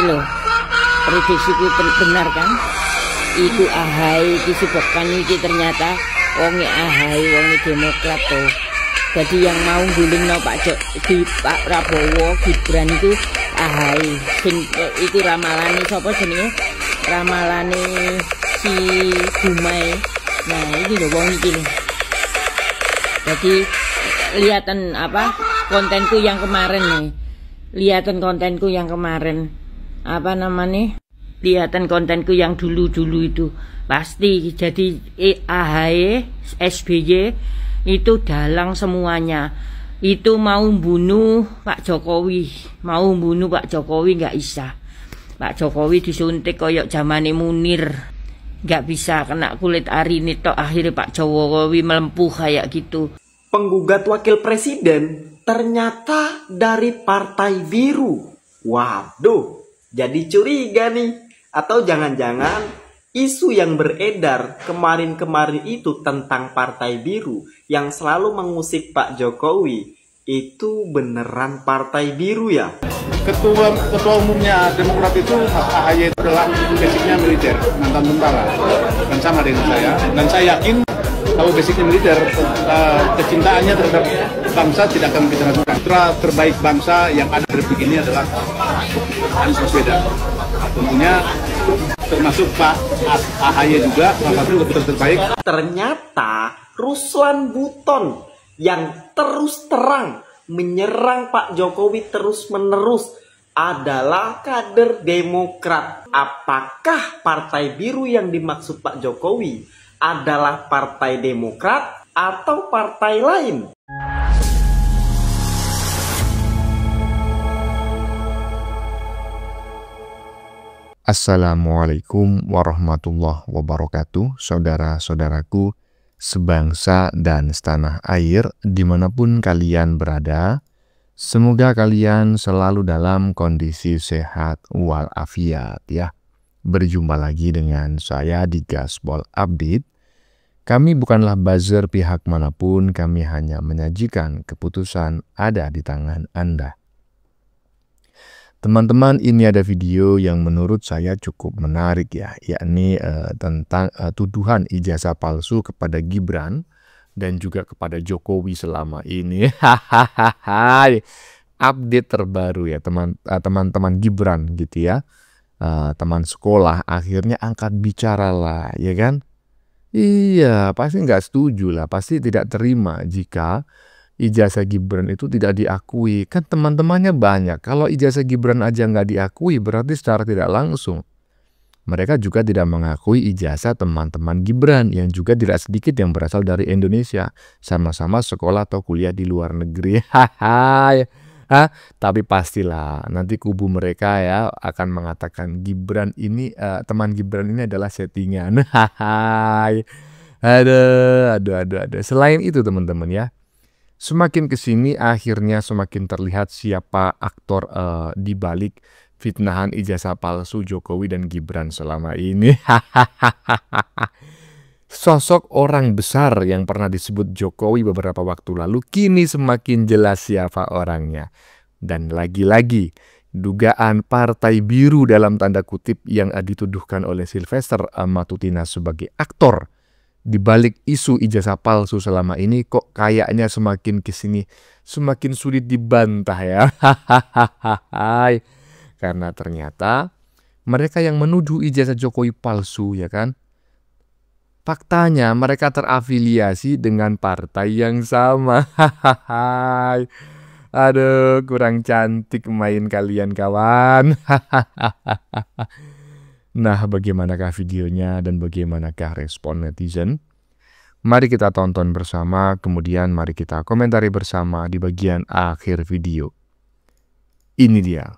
loh. Prediksiku benar kan? Iku AHY iki sibokan iki ternyata wonge AHY wonge Demokrat tuh. Jadi yang mau gulingno Pak Prabowo Gibran itu AHY. Sing itu ramalane sapa jenenge? Ramalane si Dumai. Nah, ini lho wong iki lho. Jadi lihatan apa? Kontenku yang kemarin nih. Lihatan kontenku yang kemarin. Apa namanya? Lihatan kontenku yang dulu-dulu itu. Pasti jadi AHY, SBY itu dalang semuanya. Itu mau bunuh Pak Jokowi. Mau bunuh Pak Jokowi nggak bisa. Pak Jokowi disuntik koyok zamane Munir. Nggak bisa kena kulit arini tok, akhirnya Pak Jokowi melempuh kayak gitu. Penggugat wakil presiden ternyata dari Partai Biru. Waduh, jadi curiga nih. Atau jangan-jangan isu yang beredar kemarin-kemarin itu tentang Partai Biru yang selalu mengusik Pak Jokowi itu beneran Partai Biru ya? Ketua umumnya Demokrat itu AHY itu adalah basicnya militer, mantan tentara, dan sama dengan saya. Dan saya yakin kalau basicnya militer, kecintaannya terhadap bangsa tidak akan kita ragukan. Putra terbaik bangsa yang ada di Republik ini adalah Anies Baswedan. Tentunya termasuk Pak AHY juga salah satu putra terbaik. Ternyata Ruslan Buton yang terus terang menyerang Pak Jokowi terus-menerus adalah kader Demokrat. Apakah Partai Biru yang dimaksud Pak Jokowi adalah Partai Demokrat atau partai lain? Assalamualaikum warahmatullahi wabarakatuh, saudara-saudaraku sebangsa dan setanah air dimanapun kalian berada. Semoga kalian selalu dalam kondisi sehat walafiat ya. Berjumpa lagi dengan saya di Gaspol Update. Kami bukanlah buzzer pihak manapun, kami hanya menyajikan keputusan ada di tangan Anda. Teman-teman, ini ada video yang menurut saya cukup menarik ya, yakni tentang tuduhan ijazah palsu kepada Gibran dan juga kepada Jokowi selama ini. Update terbaru ya teman-teman Gibran gitu ya, teman sekolah akhirnya angkat bicara lah ya kan. Iya, pasti nggak setuju lah, pasti tidak terima jika ijazah Gibran itu tidak diakui. Kan teman-temannya banyak. Kalau ijazah Gibran aja nggak diakui, berarti secara tidak langsung mereka juga tidak mengakui ijazah teman-teman Gibran yang juga tidak sedikit yang berasal dari Indonesia, sama-sama sekolah atau kuliah di luar negeri. Tapi pastilah nanti kubu mereka ya akan mengatakan Gibran ini teman Gibran ini adalah settingan. Aduh. Selain itu teman-teman ya, semakin kesini akhirnya semakin terlihat siapa aktor di balik fitnahan ijazah palsu Jokowi dan Gibran selama ini. Sosok orang besar yang pernah disebut Jokowi beberapa waktu lalu kini semakin jelas siapa orangnya. Dan lagi-lagi dugaan Partai Biru dalam tanda kutip yang dituduhkan oleh Sylvester Matutina sebagai aktor di balik isu ijazah palsu selama ini kok kayaknya semakin kesini semakin sulit dibantah ya. Karena ternyata mereka yang menuduh ijazah Jokowi palsu ya kan, faktanya mereka terafiliasi dengan partai yang sama. Aduh, kurang cantik main kalian kawan. Nah, bagaimanakah videonya dan bagaimanakah respon netizen? Mari kita tonton bersama, kemudian mari kita komentari bersama di bagian akhir video. Ini dia.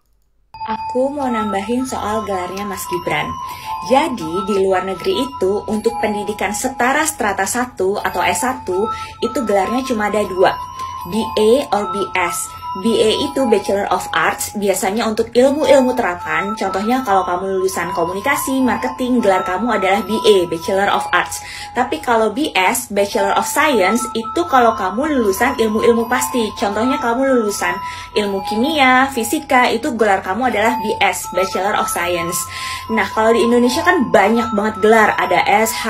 Aku mau nambahin soal gelarnya Mas Gibran. Jadi di luar negeri itu untuk pendidikan setara strata 1 atau S1 itu gelarnya cuma ada 2, BA or BS. BA itu Bachelor of Arts, biasanya untuk ilmu-ilmu terapan. Contohnya kalau kamu lulusan komunikasi, marketing, gelar kamu adalah BA, Bachelor of Arts. Tapi kalau BS, Bachelor of Science, itu kalau kamu lulusan ilmu-ilmu pasti. Contohnya kamu lulusan ilmu kimia, fisika, itu gelar kamu adalah BS, Bachelor of Science. Nah, kalau di Indonesia kan banyak banget gelar. Ada SH,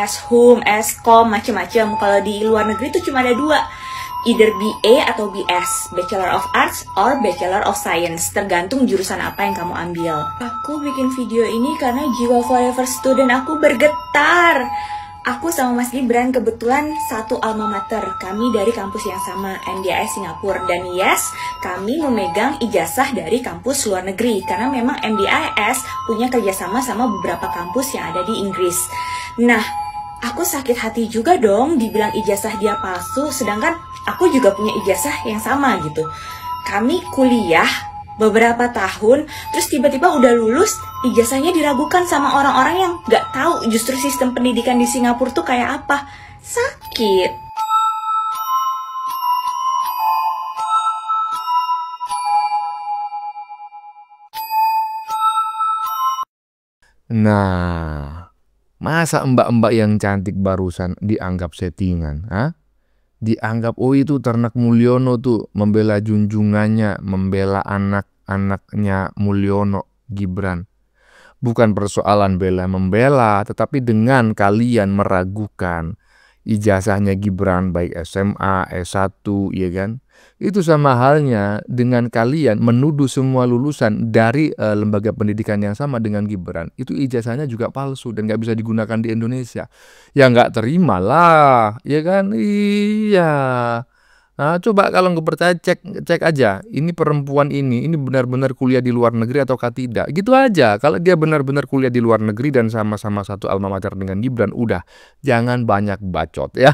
SHUM, SKOM, macem-macem. Kalau di luar negeri itu cuma ada 2. Either BA atau BS, Bachelor of Arts or Bachelor of Science, tergantung jurusan apa yang kamu ambil. Aku bikin video ini karena jiwa forever student aku bergetar. Aku sama Mas Gibran kebetulan satu alma mater, kami dari kampus yang sama, MDIS Singapura. Dan yes, kami memegang ijazah dari kampus luar negeri, karena memang MDIS punya kerjasama sama beberapa kampus yang ada di Inggris. Nah, aku sakit hati juga dong dibilang ijazah dia palsu, sedangkan aku juga punya ijazah yang sama gitu. Kami kuliah beberapa tahun, terus tiba-tiba udah lulus, ijazahnya diragukan sama orang-orang yang gak tahu justru sistem pendidikan di Singapura tuh kayak apa. Sakit. Nah, masa mbak-mbak yang cantik barusan dianggap settingan? Dianggap, oh itu Ternak Mulyono tuh membela junjungannya, membela anak-anaknya Mulyono, Gibran. Bukan persoalan bela-membela, tetapi dengan kalian meragukan ijazahnya Gibran, baik SMA, S1, ya kan? Itu sama halnya dengan kalian menuduh semua lulusan dari lembaga pendidikan yang sama dengan Gibran. Itu ijazahnya juga palsu dan nggak bisa digunakan di Indonesia. Ya nggak terima lah, ya kan? Iya. Nah, coba kalau nggak percaya cek aja. Ini perempuan ini benar-benar kuliah di luar negeri ataukah tidak? Gitu aja. Kalau dia benar-benar kuliah di luar negeri dan sama-sama satu alma mater dengan Gibran, udah jangan banyak bacot ya.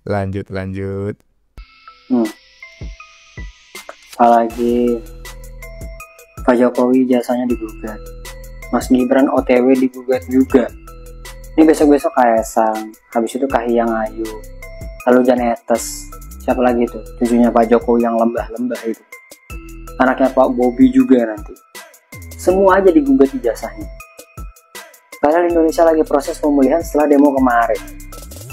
Lanjut. Apalagi Pak Jokowi jasanya digugat, Mas Gibran OTW digugat juga. Ini besok-besok Kaesang, habis itu Kahiyang Ayu, lalu Janetes, siapa lagi tuh cucunya Pak Jokowi yang lembah-lembah itu, anaknya Pak Bobi juga nanti. Semua aja digugat ijazahnya. Padahal Indonesia lagi proses pemulihan setelah demo kemarin.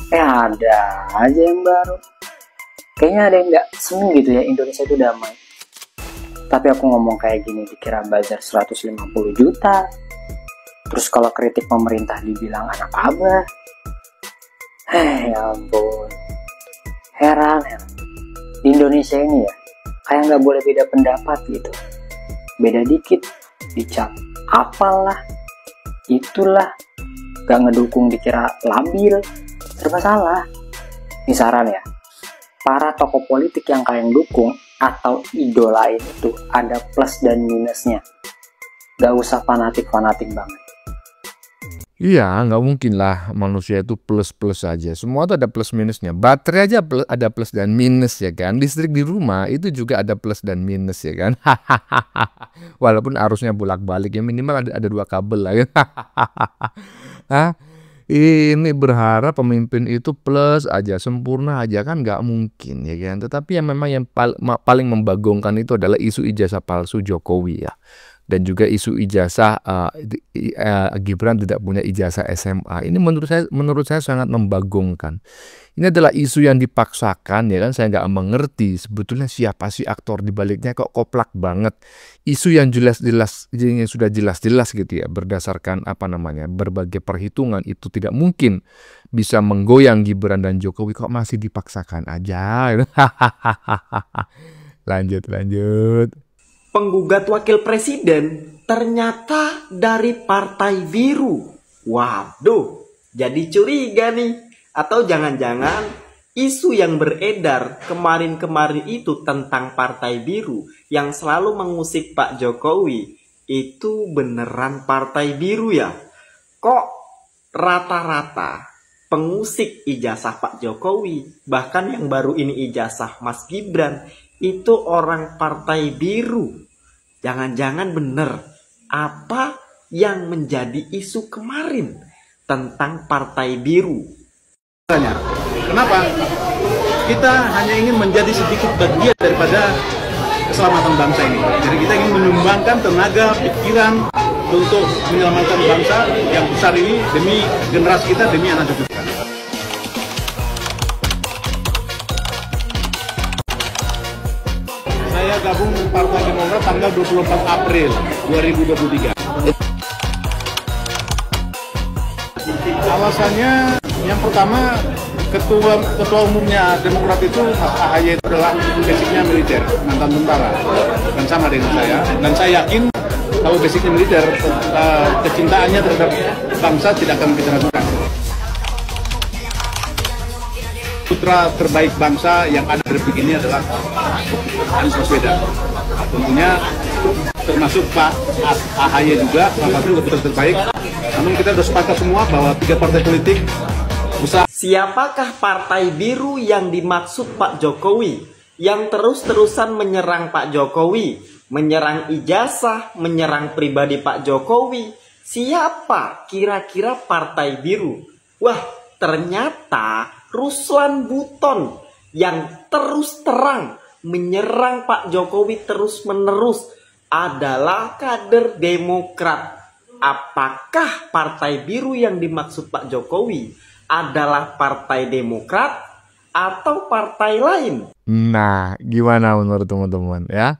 Ada aja yang baru. Kayaknya ada yang nggak seneng gitu ya Indonesia itu damai. Tapi aku ngomong kayak gini dikira bazar 150 juta. Terus kalau kritik pemerintah dibilang anak abah. Ya ampun. Heran. Di Indonesia ini ya, kayak nggak boleh beda pendapat gitu. Beda dikit, dicap apalah, itulah. Gak ngedukung dikira labil. Serba salah. Ini saran ya. Para tokoh politik yang kalian dukung atau idolain itu ada plus dan minusnya. Gak usah fanatik-fanatik banget. Iya, nggak mungkin lah manusia itu plus-plus aja. Semua tuh ada plus minusnya. Baterai aja ada plus dan minus ya kan. Listrik di rumah itu juga ada plus dan minus ya kan. Walaupun arusnya bolak-balik ya minimal ada 2 kabel lah ya. Ini berharap pemimpin itu plus aja, sempurna aja kan nggak mungkin ya kan. Tetapi yang memang yang paling membagongkan itu adalah isu ijazah palsu Jokowi ya. Dan juga isu ijazah Gibran tidak punya ijazah SMA. Ini menurut saya sangat membagongkan. Ini adalah isu yang dipaksakan ya kan. Saya nggak mengerti sebetulnya siapa sih aktor di baliknya, kok koplak banget. Isu yang jelas-jelas, yang sudah jelas-jelas gitu ya, berdasarkan berbagai perhitungan itu tidak mungkin bisa menggoyang Gibran dan Jokowi, kok masih dipaksakan aja. Lanjut. Penggugat wakil presiden ternyata dari Partai Biru. Waduh, jadi curiga nih. Atau jangan-jangan isu yang beredar kemarin-kemarin itu tentang Partai Biru yang selalu mengusik Pak Jokowi itu beneran Partai Biru ya? Kok rata-rata pengusik ijazah Pak Jokowi, bahkan yang baru ini ijazah Mas Gibran, itu orang Partai Biru? Jangan-jangan bener apa yang menjadi isu kemarin tentang Partai Biru? Kenapa? kita hanya ingin menjadi sedikit bagian daripada keselamatan bangsa ini. Jadi kita ingin menyumbangkan tenaga, pikiran untuk menyelamatkan bangsa yang besar ini demi generasi kita, demi anak cucu kita. Saya gabung Partai Demokrat tanggal 24 April 2023. Alasannya yang pertama, ketua umumnya Demokrat itu AHY itu adalah basicnya militer, mantan tentara, dan sama dengan saya. Dan saya yakin kalau basicnya militer, kecintaannya terhadap bangsa tidak akan kita ragukan. Putra terbaik bangsa yang ada di Republik ini adalah Anies Baswedan. Tentunya termasuk Pak AHY juga, salah satu putra terbaik. Namun kita sudah sepakat semua bahwa 3 partai politik besar. Siapakah Partai Biru yang dimaksud Pak Jokowi? Yang terus-terusan menyerang Pak Jokowi, menyerang ijazah, menyerang pribadi Pak Jokowi. Siapa kira-kira Partai Biru? Wah, ternyata Ruslan Buton yang terus terang menyerang Pak Jokowi terus-menerus adalah kader Demokrat. Apakah Partai Biru yang dimaksud Pak Jokowi adalah Partai Demokrat atau partai lain? Nah, gimana menurut teman-teman ya?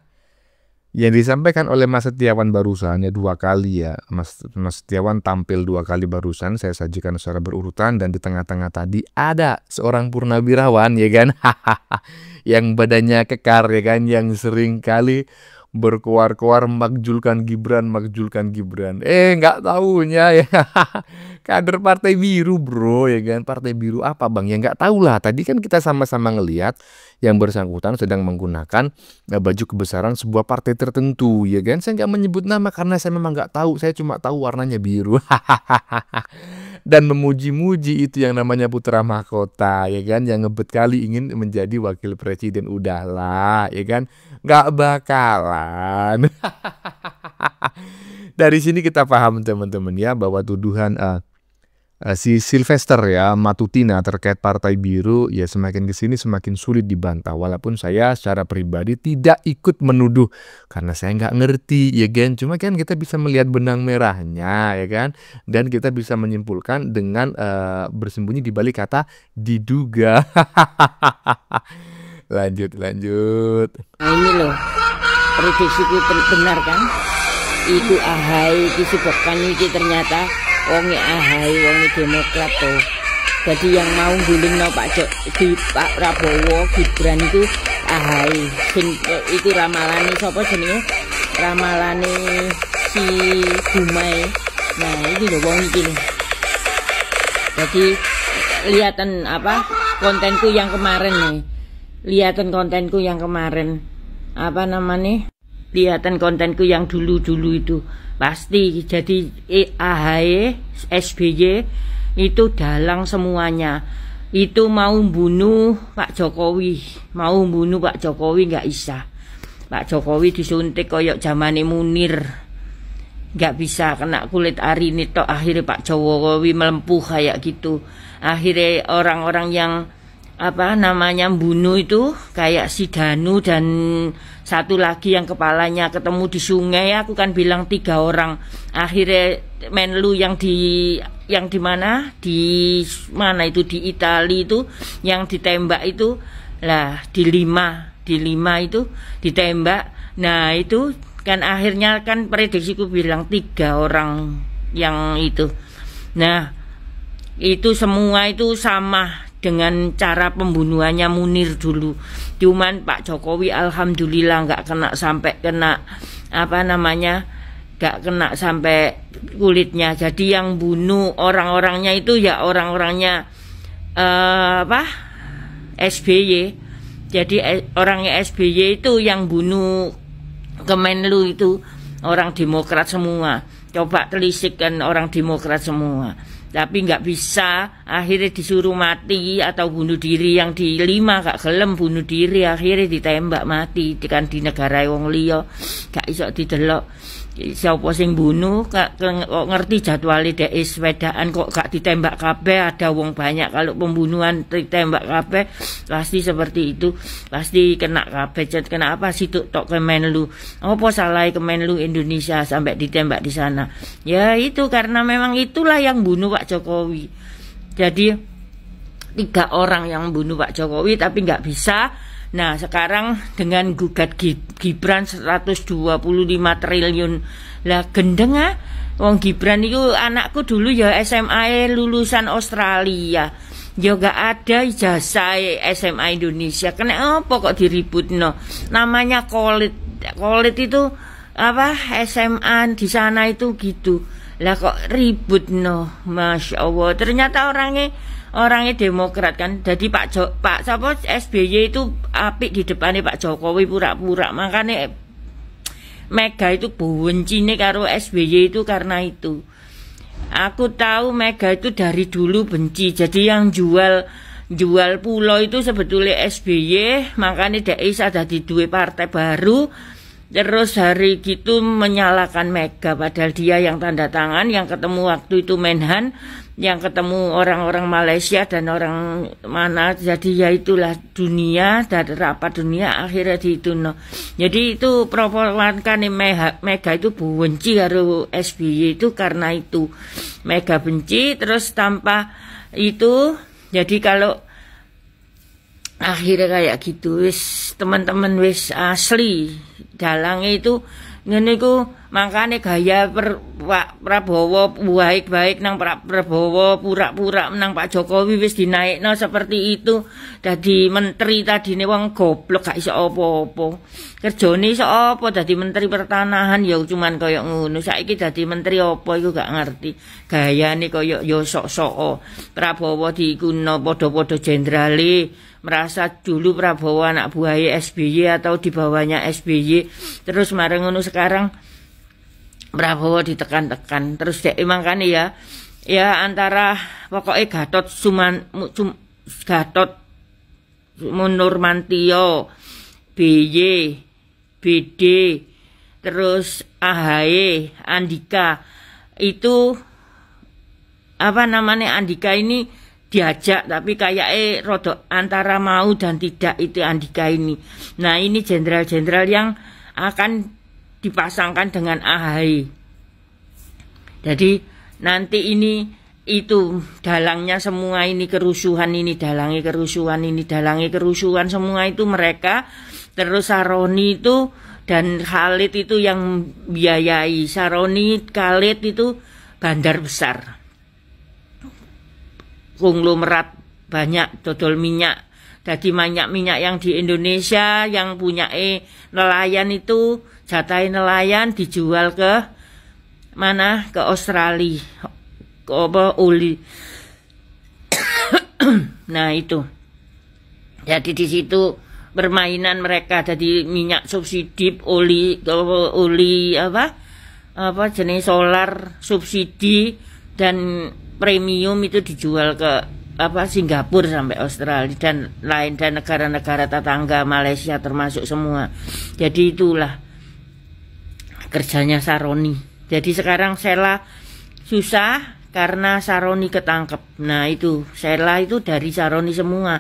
Yang disampaikan oleh Mas Setiawan barusan ya 2 kali ya. Mas Setiawan tampil 2 kali barusan, saya sajikan secara berurutan, dan di tengah-tengah tadi ada seorang purnawirawan ya kan, yang badannya kekar ya kan, yang sering kali berkoar-koar makjulkan Gibran. Nggak tahunya ya kader Partai Biru bro ya kan. Partai Biru apa bang? Ya nggak tahu lah. Tadi kan kita sama-sama ngelihat yang bersangkutan sedang menggunakan baju kebesaran sebuah partai tertentu ya kan. Saya nggak menyebut nama karena saya memang nggak tahu. Saya cuma tahu warnanya biru. Dan memuji-muji itu yang namanya putra mahkota ya kan, yang ngebet kali ingin menjadi wakil presiden. Udahlah ya kan, nggak bakalan. Dari sini kita paham teman-teman ya, bahwa tuduhan si Sylvester ya Matutina terkait Partai Biru ya semakin kesini semakin sulit dibantah. Walaupun saya secara pribadi tidak ikut menuduh karena saya nggak ngerti ya kan. Cuma kan kita bisa melihat benang merahnya ya kan, dan kita bisa menyimpulkan dengan bersembunyi di balik kata diduga. Lanjut. Nah ini loh, prediksiku benar kan? Iku AHY disebutkan iki ternyata wonge AHY wonge Demokrat tuh. Jadi yang mau gulingno Pak Prabowo Gibran itu AHY. Sing itu ramalane sapa jenenge? Ramalane si Dumai. Nah, ini loh wong iki nih. Jadi lihatan apa? Kontenku yang kemarin nih. Lihatan kontenku yang kemarin. Apa namanya? Lihatan kontenku yang dulu-dulu itu. Pasti jadi AHY, SBY itu dalang semuanya. Itu mau bunuh Pak Jokowi, nggak bisa. Pak Jokowi disuntik koyok zamane Munir, nggak bisa, kena kulit arini tok. Akhirnya Pak Jokowi melempuh kayak gitu. Akhirnya orang-orang yang apa namanya bunuh itu kayak si Danu dan satu lagi yang kepalanya ketemu di sungai. Aku kan bilang 3 orang. Akhirnya Menlu yang di mana itu di Italia itu yang ditembak itu lah, di lima itu ditembak. Nah itu kan akhirnya kan prediksiku bilang 3 orang yang itu. Nah itu semua itu sama dengan cara pembunuhannya Munir dulu. Cuman Pak Jokowi alhamdulillah nggak kena sampai kena apa namanya, nggak kena sampai kulitnya. Jadi yang bunuh orang-orangnya itu ya orang-orangnya SBY. Jadi orangnya SBY itu yang bunuh Kemenlu itu orang Demokrat semua. Coba telisik kan orang Demokrat semua. Tapi nggak bisa, akhirnya disuruh mati atau bunuh diri. Yang di 5 gak gelem bunuh diri, akhirnya ditembak mati. Kan di negara wong liya gak iso didelok. Siapa sing bunuh kok ngerti jadwale dhek sepedaan kok gak ditembak kabeh, ada wong banyak. Kalau pembunuhan ditembak kabeh pasti seperti itu, pasti kena kabeh. Kenapa situ tok Kemenlu? Apa salah Kemenlu Indonesia sampai ditembak di sana? Ya itu karena memang itulah yang bunuh Pak Jokowi. Jadi 3 orang yang bunuh Pak Jokowi tapi nggak bisa. Nah sekarang dengan gugat Gibran 125 triliun lah gendeng wong Gibran itu anakku dulu ya SMA lulusan Australia ya gak ada ijazah SMA Indonesia, kenapa kok diribut no? Namanya Kolit itu apa SMA di sana itu gitu lah kok ribut no. Masya Allah, ternyata orangnya Demokrat kan. Jadi Pak SBY itu apik di depannya Pak Jokowi pura-pura. Makanya Mega itu benci nih karo SBY itu karena itu. Aku tahu Mega itu dari dulu benci. Jadi yang jual pulau itu sebetulnya SBY. Makanya dia ada di 2 partai baru. Terus hari gitu menyalahkan Mega, padahal dia yang tanda tangan, yang ketemu waktu itu Menhan, yang ketemu orang-orang Malaysia dan orang mana. Jadi ya itulah dunia, dari rapat dunia akhirnya di itu no. Jadi itu propaganda Mega itu benci karo SBY itu karena itu. Mega benci terus tanpa itu. Jadi kalau akhirnya kayak gitu wis teman-teman wis asli dalangnya itu ngene iku. Makanya gaya Pak Prabowo baik-baik nang Prabowo pura-pura nang Pak Jokowi wis dinaikno seperti itu. Dadi menteri tadine wong goblok gak iso apa-apa. Kerjane iso apa dadi menteri pertanahan ya cuman koyo ngono. Saiki dadi menteri apa iku gak ngerti. Gayane koyo ya sok-sok. Prabowo dikuno padha-padha jenderale. Merasa dulu Prabowo anak buahnya SBY atau di bawahnya SBY. Terus marang ngono sekarang Prabowo ditekan-tekan. Terus dek makanya ya antara pokoknya Gatot Nurmantio, BY, BD, terus AHY, Andika itu apa namanya, Andika ini diajak tapi kayak rodok antara mau dan tidak itu Andika ini. Nah ini jenderal-jenderal yang akan dipasangkan dengan AHY. Jadi nanti ini itu dalangnya semua ini kerusuhan ini, dalangnya kerusuhan semua itu mereka. Terus Saroni itu dan Khalid itu yang biayai. Saroni, Khalid itu bandar besar. Konglomerat banyak dodol minyak. Jadi minyak yang di Indonesia yang punya nelayan itu jatah nelayan dijual ke mana? Ke Australia. Ke apa? Oli. Nah itu. Jadi di situ permainan mereka. Jadi minyak subsidi, oli apa jenis solar subsidi dan premium itu dijual ke Singapura sampai Australia dan lain, dan negara-negara tetangga Malaysia termasuk semua. Jadi itulah kerjanya Saroni. Jadi sekarang Sela susah karena Saroni ketangkep. Nah itu Sela itu dari Saroni semua.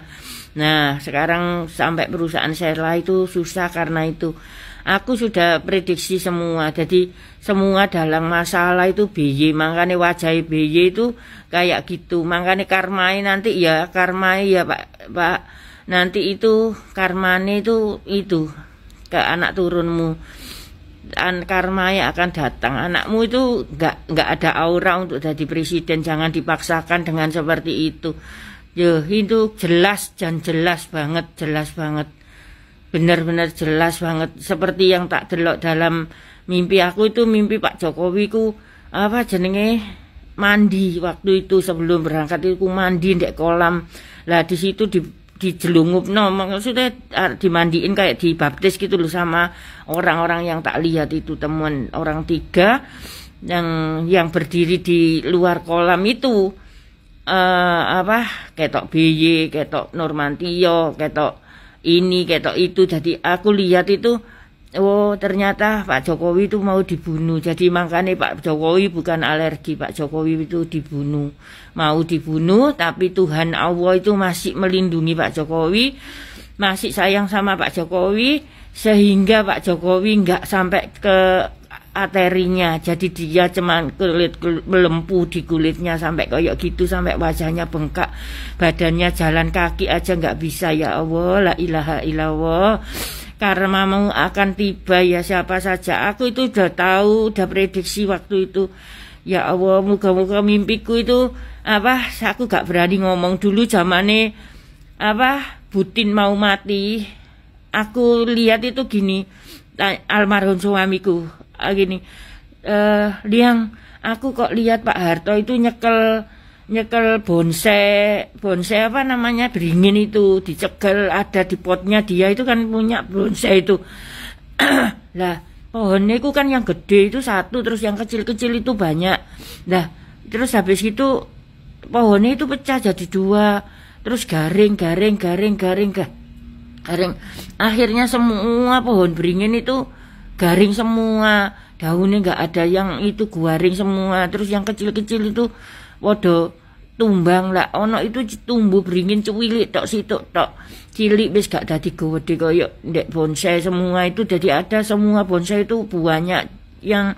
Nah sekarang sampai perusahaan Sela itu susah karena itu. Aku sudah prediksi semua. Jadi semua dalam masalah itu BY. Makanya wajah BY itu kayak gitu. Makanya karmai nanti ya Pak. Nanti itu karmane itu ke anak turunmu. Karmanya akan datang. Anakmu itu nggak ada aura untuk jadi presiden. Jangan dipaksakan dengan seperti itu. Itu jelas banget. Benar-benar jelas banget, seperti yang tak delok dalam mimpi aku itu. Mimpi Pak Jokowi ku mandi waktu itu sebelum berangkat itu mandi di kolam. Lah di situ dijelungupno, maksudnya dimandiin kayak dibaptis gitu loh sama orang-orang yang tak lihat itu, temuan orang 3 yang berdiri di luar kolam itu. Ketok BY, ketok Nurmantio, ketok ini ketok itu. Jadi aku lihat itu oh ternyata Pak Jokowi itu mau dibunuh. Jadi makanya Pak Jokowi bukan alergi, Pak Jokowi itu dibunuh. Mau dibunuh, tapi Tuhan Allah itu masih melindungi Pak Jokowi, masih sayang sama Pak Jokowi, sehingga Pak Jokowi nggak sampai ke arterinya. Jadi dia cuman kulit melempuh di kulitnya sampai kayak gitu, sampai wajahnya bengkak, badannya jalan kaki aja nggak bisa. Ya Allah, la ilaha illallah. Karena mau akan tiba ya siapa saja. Aku itu udah tahu, udah prediksi waktu itu. Ya Allah, moga-moga mimpiku itu aku gak berani ngomong dulu zamane Putin mau mati. Aku lihat itu gini, almarhum suamiku gini, Liang, aku kok lihat Pak Harto itu nyekel bonsai beringin itu dicekel, ada di potnya, dia itu kan punya bonsai itu. Lah pohonnya itu kan yang gede itu satu, terus yang kecil-kecil itu banyak. Nah terus habis itu pohonnya itu pecah jadi dua, terus garing. Akhirnya semua pohon beringin itu garing semua, daunnya nggak ada yang itu garing semua. Terus yang kecil-kecil itu waduh tumbang lah, ono itu tumbuh beringin cuwilik tok situk tok cilik, wis gak dadi gede koyo ndek bonsai semua itu. Jadi ada semua bonsai itu banyak yang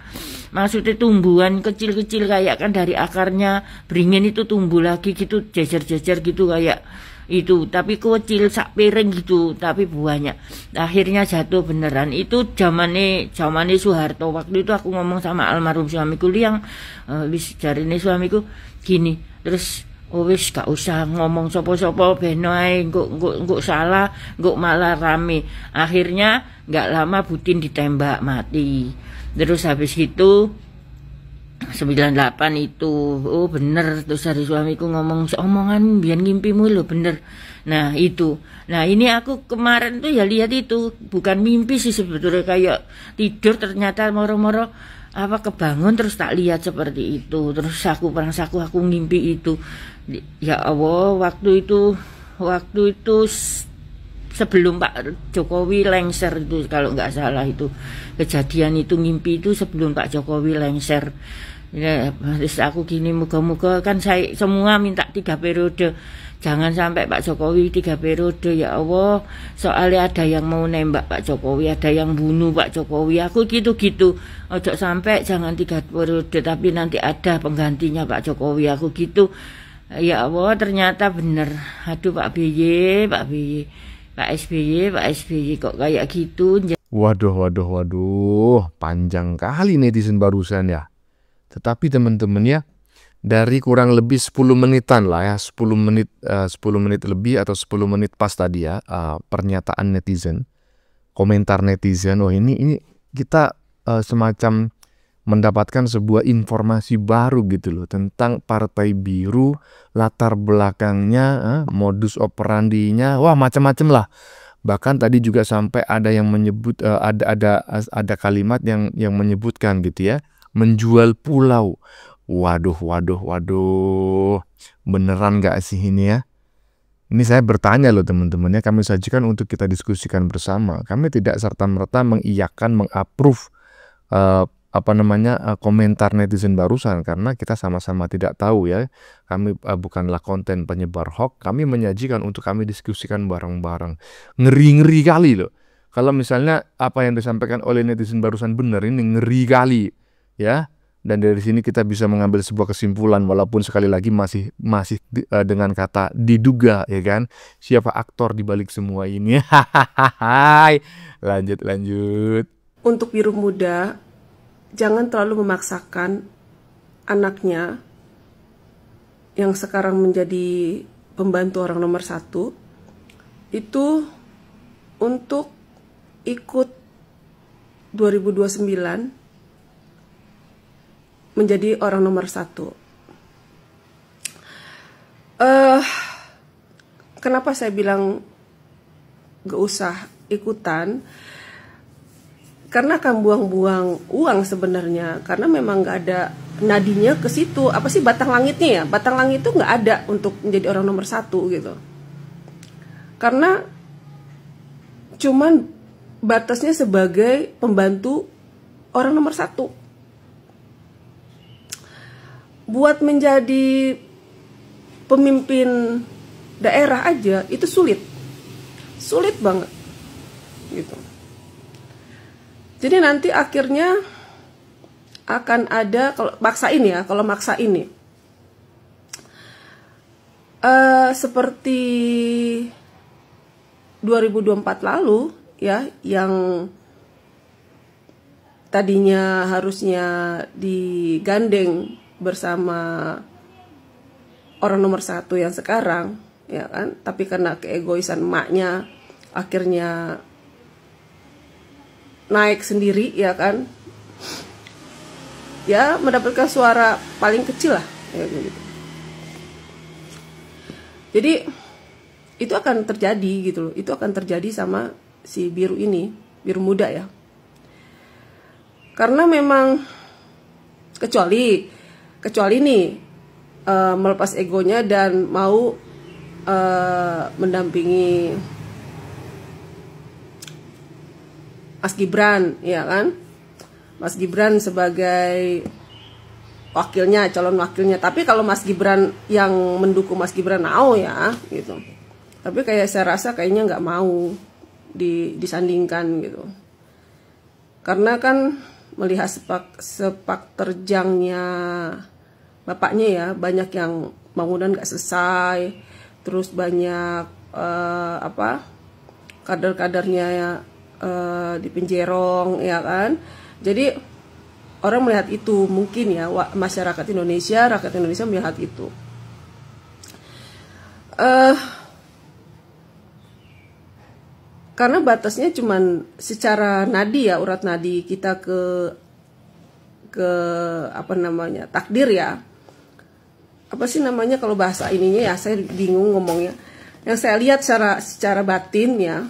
maksudnya tumbuhan kecil-kecil kayak kan dari akarnya beringin itu tumbuh lagi gitu, jejer-jejer gitu kayak itu, tapi kecil sak piring gitu, tapi buahnya akhirnya jatuh beneran. Itu zamane Soeharto. Waktu itu aku ngomong sama almarhum suamiku, Liang, wis jarine suamiku gini, terus wis gak usah ngomong sopo-sopo beno ae, engko salah, engko malah rame. Akhirnya gak lama Putin ditembak mati. Terus habis itu 98 itu, oh bener, terus dari suamiku ngomong, omongan biar ngimpimu lo bener. Nah itu, nah ini aku kemarin tuh ya lihat itu, bukan mimpi sih sebetulnya, kayak tidur ternyata moro-moro kebangun terus tak lihat seperti itu. Terus aku ngimpi itu. Ya Allah, waktu itu sebelum Pak Jokowi lengser itu, kalau nggak salah itu kejadian itu, ngimpi itu sebelum Pak Jokowi lengser. Ya, terus aku gini, moga-moga kan saya semua minta 3 periode, jangan sampai Pak Jokowi 3 periode ya Allah. Soalnya ada yang mau nembak Pak Jokowi, ada yang bunuh Pak Jokowi. Aku gitu-gitu, ojo sampai jangan 3 periode, tapi nanti ada penggantinya Pak Jokowi. Aku gitu. Ya Allah, ternyata bener. Aduh Pak BY, Pak SBY kok kayak gitu. Waduh, panjang kali netizen barusan ya. Tetapi teman-teman ya, dari kurang lebih 10 menitan lah ya, 10 menit lebih atau 10 menit pas tadi ya, pernyataan netizen, komentar netizen, oh ini kita semacam mendapatkan sebuah informasi baru gitu loh, tentang Partai Biru, latar belakangnya, modus operandinya, wah macam-macam lah. Bahkan tadi juga sampai ada yang menyebut, ada kalimat yang menyebutkan gitu ya, menjual pulau. Waduh, beneran gak sih ini ya? Ini saya bertanya loh teman-teman ya, kami sajikan untuk kita diskusikan bersama. Kami tidak serta-merta mengiyakan, mengapprove komentar netizen barusan, karena kita sama-sama tidak tahu ya. Kami bukanlah konten penyebar hoax, kami menyajikan untuk kami diskusikan bareng-bareng. Ngeri-ngeri kali loh. Kalau misalnya apa yang disampaikan oleh netizen barusan benar, ini ngeri kali ya. Dan dari sini kita bisa mengambil sebuah kesimpulan, walaupun sekali lagi masih dengan kata diduga ya kan, siapa aktor di balik semua ini. Lanjut. Untuk biru muda, jangan terlalu memaksakan anaknya yang sekarang menjadi pembantu orang nomor 1 itu untuk ikut 2029 menjadi orang nomor 1. Kenapa saya bilang gak usah ikutan? Karena akan buang-buang uang sebenarnya, karena memang gak ada nadinya ke situ. Apa sih batang langitnya ya? Batang langit itu gak ada untuk menjadi orang nomor 1 gitu. Karena cuman batasnya sebagai pembantu orang nomor 1. Buat menjadi pemimpin daerah aja itu sulit banget gitu. Jadi nanti akhirnya akan ada, kalau maksa ini seperti 2024 lalu ya, yang tadinya harusnya digandeng bersama orang nomor 1 yang sekarang, ya kan? Tapi karena keegoisan emaknya, akhirnya naik sendiri, ya kan? Ya mendapatkan suara paling kecil lah, ya gitu. Jadi itu akan terjadi gitu loh. Itu akan terjadi sama si biru ini, biru muda ya. Karena memang kecuali nih melepas egonya dan mau mendampingi Mas Gibran, ya kan? Mas Gibran sebagai wakilnya, calon wakilnya. Tapi kalau Mas Gibran yang mendukung Mas Gibran mau ya gitu. Tapi saya rasa kayaknya nggak mau disandingkan gitu. Karena kan melihat sepak terjangnya bapaknya ya, banyak yang bangunan nggak selesai, terus banyak kader-kadernya ya, dipenjerong, ya kan. Jadi orang melihat itu, mungkin ya masyarakat Indonesia, rakyat Indonesia melihat itu. Karena batasnya cuman secara nadi ya, urat nadi kita ke takdir ya. Apa sih namanya kalau bahasa ininya ya, saya bingung ngomongnya. Yang saya lihat secara batin ya,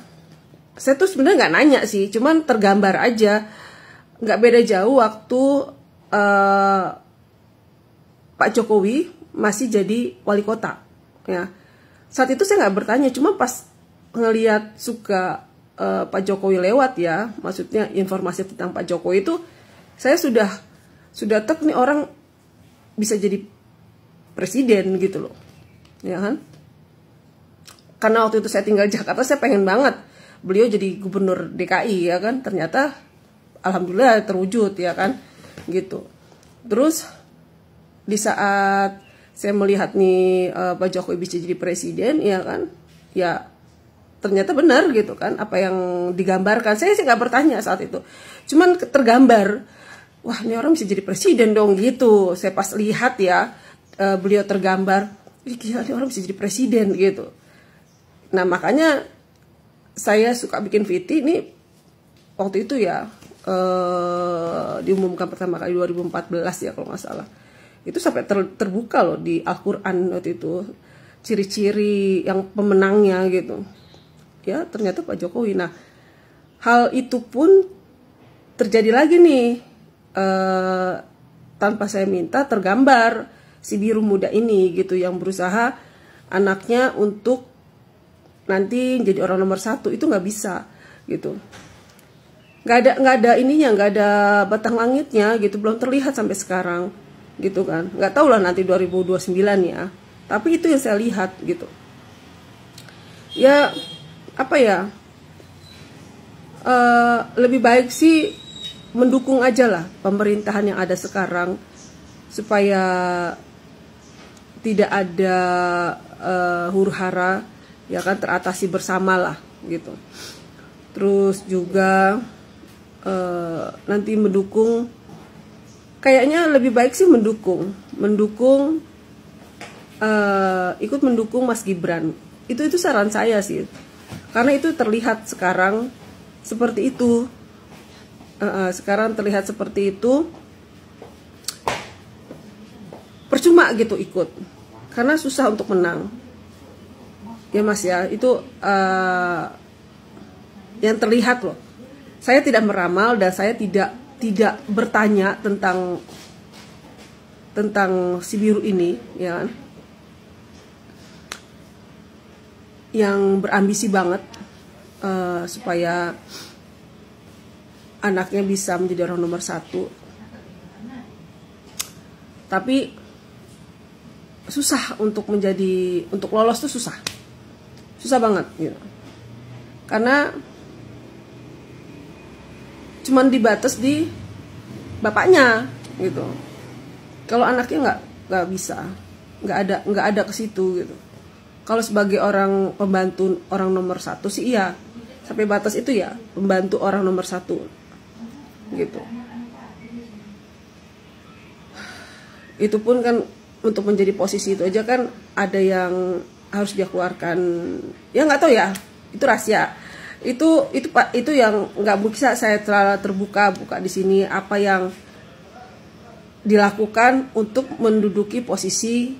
saya tuh sebenarnya nggak nanya sih, cuman tergambar aja. Nggak beda jauh waktu Pak Jokowi masih jadi wali kota ya. Saat itu saya nggak bertanya, cuma pas ngelihat Pak Jokowi lewat ya, maksudnya informasi tentang Pak Jokowi itu, saya sudah tek nih orang bisa jadi presiden gitu loh, ya kan? Karena waktu itu saya tinggal di Jakarta, saya pengen banget beliau jadi gubernur DKI ya kan. Ternyata alhamdulillah terwujud ya kan, gitu. Terus di saat saya melihat nih Pak Jokowi bisa jadi presiden ya kan, ya ternyata benar gitu kan apa yang digambarkan. Saya sih nggak bertanya saat itu, cuman tergambar, wah ini orang bisa jadi presiden dong gitu. Saya pas lihat ya beliau tergambar, gila ini orang bisa jadi presiden gitu. Nah makanya saya suka bikin VT ini waktu itu ya, diumumkan pertama kali 2014 ya kalau nggak salah. Itu sampai terbuka loh di Al-Quran waktu itu, ciri-ciri yang pemenangnya gitu. Ya ternyata Pak Jokowi. Nah hal itu pun terjadi lagi nih, tanpa saya minta tergambar si biru muda ini gitu, yang berusaha anaknya untuk nanti jadi orang nomor 1. Itu nggak bisa gitu. Nggak ada ininya, nggak ada batang langitnya gitu, belum terlihat sampai sekarang gitu kan. Nggak tahu lah nanti 2029 ya, tapi itu yang saya lihat gitu ya. Apa ya, lebih baik sih mendukung aja lah pemerintahan yang ada sekarang, supaya tidak ada huru-hara ya kan, teratasi bersama lah gitu. Terus juga nanti mendukung, kayaknya lebih baik sih mendukung ikut mendukung Mas Gibran. Itu saran saya sih, karena itu terlihat sekarang seperti itu. Sekarang terlihat seperti itu, percuma gitu ikut, karena susah untuk menang ya Mas ya. Itu yang terlihat loh. Saya tidak meramal dan saya tidak bertanya tentang si biru ini ya kan, yang berambisi banget supaya anaknya bisa menjadi orang nomor 1. Tapi susah untuk lolos tuh susah banget gitu. Karena cuman dibatas di bapaknya gitu. Kalau anaknya nggak bisa, nggak ada ke situ gitu. Kalau sebagai orang pembantu orang nomor 1 sih iya, sampai batas itu ya, pembantu orang nomor 1 gitu. Itu pun kan untuk menjadi posisi itu aja kan ada yang harus dia keluarkan, ya nggak tahu ya, itu rahasia. Itu yang nggak bisa saya terlalu terbuka buka di sini, apa yang dilakukan untuk menduduki posisi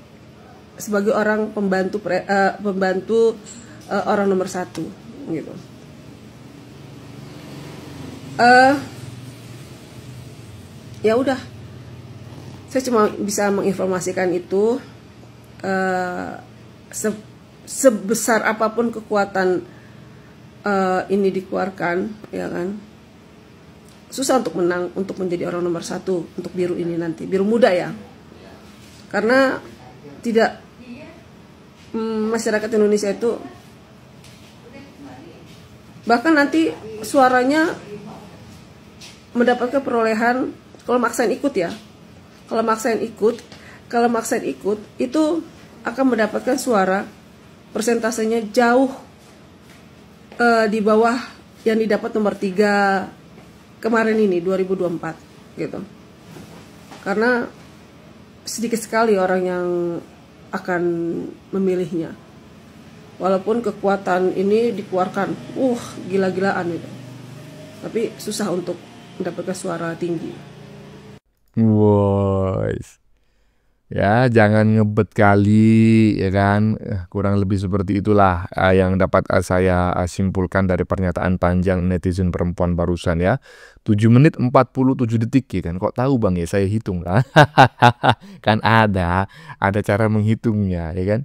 sebagai orang pembantu orang nomor 1 gitu. Ya udah, saya cuma bisa menginformasikan itu. Sebesar apapun kekuatan ini dikeluarkan, ya kan, susah untuk menang, untuk menjadi orang nomor 1 untuk biru ini nanti, biru muda ya, karena tidak masyarakat Indonesia itu bahkan nanti suaranya mendapatkan perolehan kalau maksain ikut ya, kalau maksain ikut itu akan mendapatkan suara persentasenya jauh di bawah yang didapat nomor 3 kemarin ini 2024 gitu. Karena sedikit sekali orang yang akan memilihnya. Walaupun kekuatan ini dikeluarkan gila-gilaan gitu. Tapi susah untuk mendapatkan suara tinggi. Woi. Ya, jangan ngebet kali, ya kan. Kurang lebih seperti itulah yang dapat saya simpulkan dari pernyataan panjang netizen perempuan barusan ya. 7 menit 47 detik ya kan. Kok tahu Bang ya, saya hitung lah. Kan ada cara menghitungnya ya kan.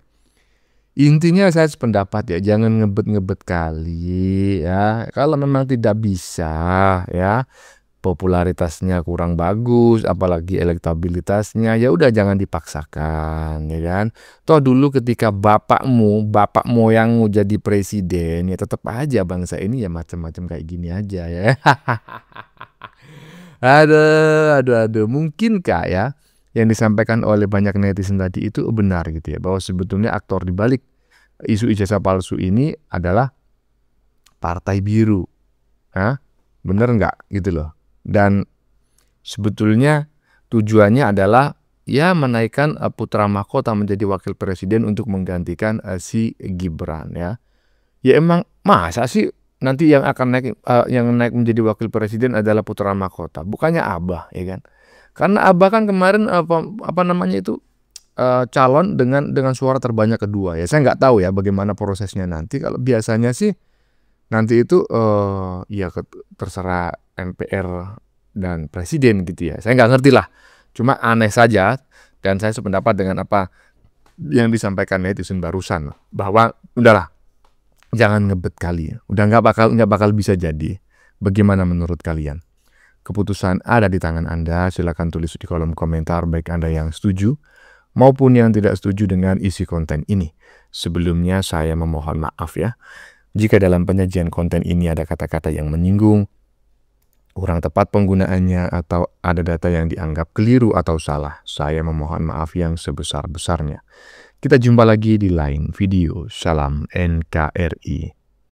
Intinya saya sependapat ya, jangan ngebet-ngebet kali ya. Kalau memang tidak bisa ya, popularitasnya kurang bagus, apalagi elektabilitasnya, ya udah jangan dipaksakan, ya kan. Toh dulu ketika bapak moyangmu jadi presiden, ya tetap aja bangsa ini ya macam-macam kayak gini aja ya. Aduh, mungkinkah ya yang disampaikan oleh banyak netizen tadi itu benar gitu ya, bahwa sebetulnya aktor dibalik isu ijazah palsu ini adalah Partai Biru, bener nggak gitu loh. Dan sebetulnya tujuannya adalah ya menaikkan putra mahkota menjadi wakil presiden untuk menggantikan si Gibran ya. Ya emang masa sih nanti yang akan naik menjadi wakil presiden adalah putra mahkota, bukannya Abah ya kan? Karena Abah kan kemarin apa namanya itu calon dengan suara terbanyak kedua ya. Saya nggak tahu ya bagaimana prosesnya nanti. Kalau biasanya sih nanti itu ya terserah MPR dan presiden gitu ya. Saya nggak ngerti lah. Cuma aneh saja, dan saya sependapat dengan apa yang disampaikan netizen barusan, bahwa udahlah jangan ngebet kali ya. Udah nggak bakal bisa jadi. Bagaimana menurut kalian? Keputusan ada di tangan Anda. Silakan tulis di kolom komentar baik Anda yang setuju maupun yang tidak setuju dengan isi konten ini. Sebelumnya saya memohon maaf ya jika dalam penyajian konten ini ada kata-kata yang menyinggung, kurang tepat penggunaannya, atau ada data yang dianggap keliru atau salah. Saya memohon maaf yang sebesar-besarnya. Kita jumpa lagi di lain video. Salam NKRI.